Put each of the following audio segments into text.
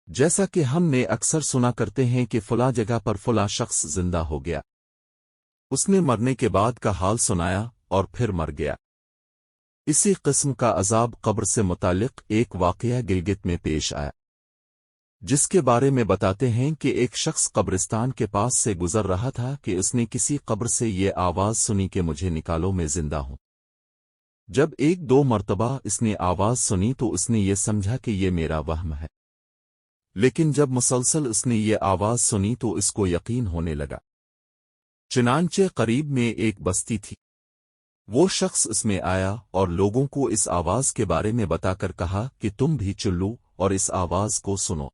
جیسا کہ ہم نے اکثر سنا کرتے ہیں کہ فلاں جگہ پر فلاں شخص زندہ ہو گیا، اس نے مرنے کے بعد کا حال سنایا اور پھر مر گیا۔ اسی قسم کا عذاب قبر سے متعلق ایک واقعہ گلگت میں پیش آیا، جس کے بارے میں بتاتے ہیں کہ ایک شخص قبرستان کے پاس سے گزر رہا تھا کہ اس نے کسی قبر سے یہ آواز سنی کہ مجھے نکالو، میں زندہ ہوں۔ جب ایک دو مرتبہ اس نے آواز سنی تو اس نے یہ سمجھا کہ یہ میرا وہم ہے، لیکن جب مسلسل اس نے یہ آواز سنی تو اس کو یقین ہونے لگا۔ چنانچہ قریب میں ایک بستی تھی، وہ شخص اس میں آیا اور لوگوں کو اس آواز کے بارے میں بتا کر کہا کہ تم بھی چلو اور اس آواز کو سنو۔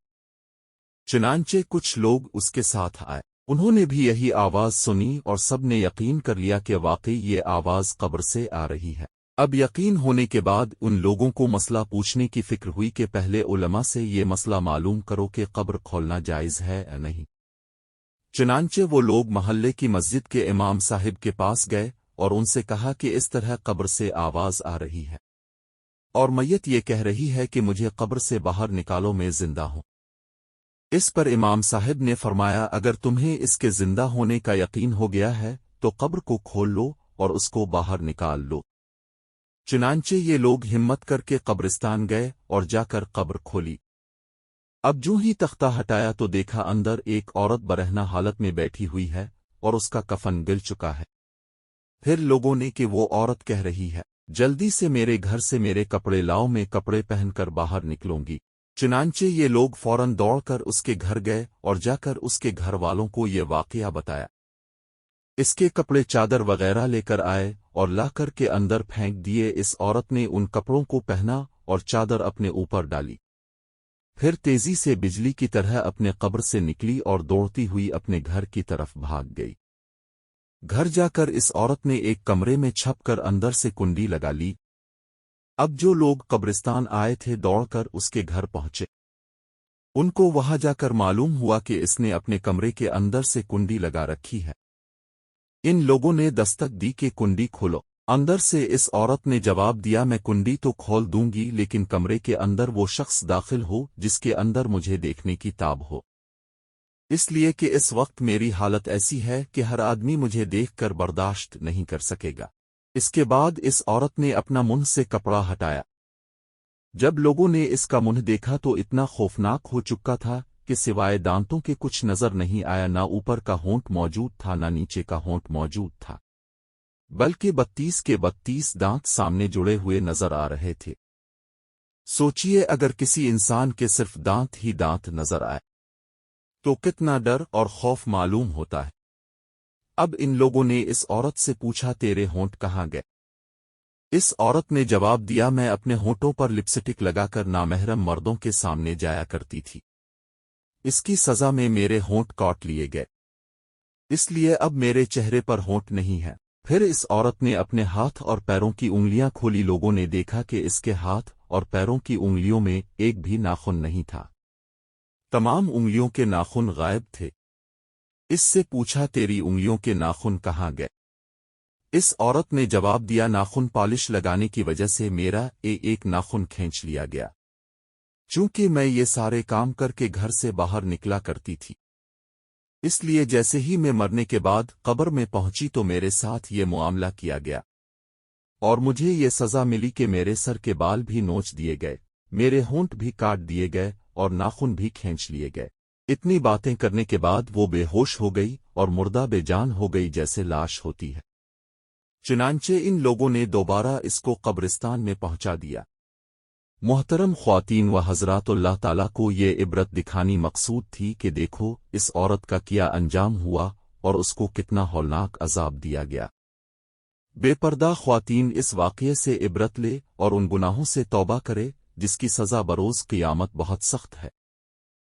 چنانچہ کچھ لوگ اس کے ساتھ آئے، انہوں نے بھی یہی آواز سنی اور سب نے یقین کر لیا کہ واقعی یہ آواز قبر سے آ رہی ہے۔ اب یقین ہونے کے بعد ان لوگوں کو مسئلہ پوچھنے کی فکر ہوئی کہ پہلے علماء سے یہ مسئلہ معلوم کرو کہ قبر کھولنا جائز ہے یا نہیں۔ چنانچہ وہ لوگ محلے کی مسجد کے امام صاحب کے پاس گئے اور ان سے کہا کہ اس طرح قبر سے آواز آ رہی ہے اور میت یہ کہہ رہی ہے کہ مجھے قبر سے باہر نکالو، میں زندہ ہوں۔ اس پر امام صاحب نے فرمایا اگر تمہیں اس کے زندہ ہونے کا یقین ہو گیا ہے تو قبر کو کھول لو اور اس کو باہر نکال لو۔ چنانچہ یہ لوگ ہمت کر کے قبرستان گئے اور جا کر قبر کھولی۔ اب جو ہی تختہ ہٹایا تو دیکھا اندر ایک عورت برہنہ حالت میں بیٹھی ہوئی ہے اور اس کا کفن گل چکا ہے۔ پھر لوگوں نے کہ وہ عورت کہہ رہی ہے جلدی سے میرے گھر سے میرے کپڑے لاؤ، میں کپڑے پہن کر باہر نکلوں گی۔ چنانچہ یہ لوگ فوراً دوڑ کر اس کے گھر گئے اور جا کر اس کے گھر والوں کو یہ واقعہ بتایا۔ اس کے کپڑے چادر وغیرہ لے کر آئے اور لا کر کے اندر پھینک دیے۔ اس عورت نے ان کپڑوں کو پہنا اور چادر اپنے اوپر ڈالی، پھر تیزی سے بجلی کی طرح اپنے قبر سے نکلی اور دوڑتی ہوئی اپنے گھر کی طرف بھاگ گئی۔ گھر جا کر اس عورت نے ایک کمرے میں چھپ کر اندر سے کنڈی لگا لی۔ اب جو لوگ قبرستان آئے تھے دوڑ کر اس کے گھر پہنچے، ان کو وہاں جا کر معلوم ہوا کہ اس نے اپنے کمرے کے اندر سے کنڈی لگا رکھی ہے۔ ان لوگوں نے دستک دی کہ کنڈی کھولو۔ اندر سے اس عورت نے جواب دیا میں کنڈی تو کھول دوں گی لیکن کمرے کے اندر وہ شخص داخل ہو جس کے اندر مجھے دیکھنے کی تاب ہو، اس لیے کہ اس وقت میری حالت ایسی ہے کہ ہر آدمی مجھے دیکھ کر برداشت نہیں کر سکے گا۔ اس کے بعد اس عورت نے اپنا منہ سے کپڑا ہٹایا۔ جب لوگوں نے اس کا منہ دیکھا تو اتنا خوفناک ہو چکا تھا کہ سوائے دانتوں کے کچھ نظر نہیں آیا، نہ اوپر کا ہونٹ موجود تھا نہ نیچے کا ہونٹ موجود تھا، بلکہ 32 کے 32 دانت سامنے جڑے ہوئے نظر آ رہے تھے۔ سوچئے اگر کسی انسان کے صرف دانت ہی دانت نظر آئے تو کتنا ڈر اور خوف معلوم ہوتا ہے۔ اب ان لوگوں نے اس عورت سے پوچھا تیرے ہونٹ کہاں گئے؟ اس عورت نے جواب دیا میں اپنے ہونٹوں پر لپسٹک لگا کر نامحرم مردوں کے سامنے جایا کرتی تھی، اس کی سزا میں میرے ہونٹ کاٹ لیے گئے، اس لیے اب میرے چہرے پر ہونٹ نہیں ہے۔ پھر اس عورت نے اپنے ہاتھ اور پیروں کی انگلیاں کھولی، لوگوں نے دیکھا کہ اس کے ہاتھ اور پیروں کی انگلیوں میں ایک بھی ناخن نہیں تھا، تمام انگلیوں کے ناخن غائب تھے۔ اس سے پوچھا تیری انگلیوں کے ناخن کہاں گئے؟ اس عورت نے جواب دیا ناخن پالش لگانے کی وجہ سے میرا ایک ناخن کھینچ لیا گیا، چونکہ میں یہ سارے کام کر کے گھر سے باہر نکلا کرتی تھی، اس لیے جیسے ہی میں مرنے کے بعد قبر میں پہنچی تو میرے ساتھ یہ معاملہ کیا گیا اور مجھے یہ سزا ملی کہ میرے سر کے بال بھی نوچ دیے گئے، میرے ہونٹ بھی کاٹ دیے گئے اور ناخن بھی کھینچ لیے گئے۔ اتنی باتیں کرنے کے بعد وہ بے ہوش ہو گئی اور مردہ بے جان ہو گئی جیسے لاش ہوتی ہے۔ چنانچہ ان لوگوں نے دوبارہ اس کو قبرستان میں پہنچا دیا۔ محترم خواتین و حضرات، اللہ تعالیٰ کو یہ عبرت دکھانی مقصود تھی کہ دیکھو اس عورت کا کیا انجام ہوا اور اس کو کتنا ہولناک عذاب دیا گیا۔ بے پردہ خواتین اس واقعے سے عبرت لے اور ان گناہوں سے توبہ کرے جس کی سزا بروز قیامت بہت سخت ہے۔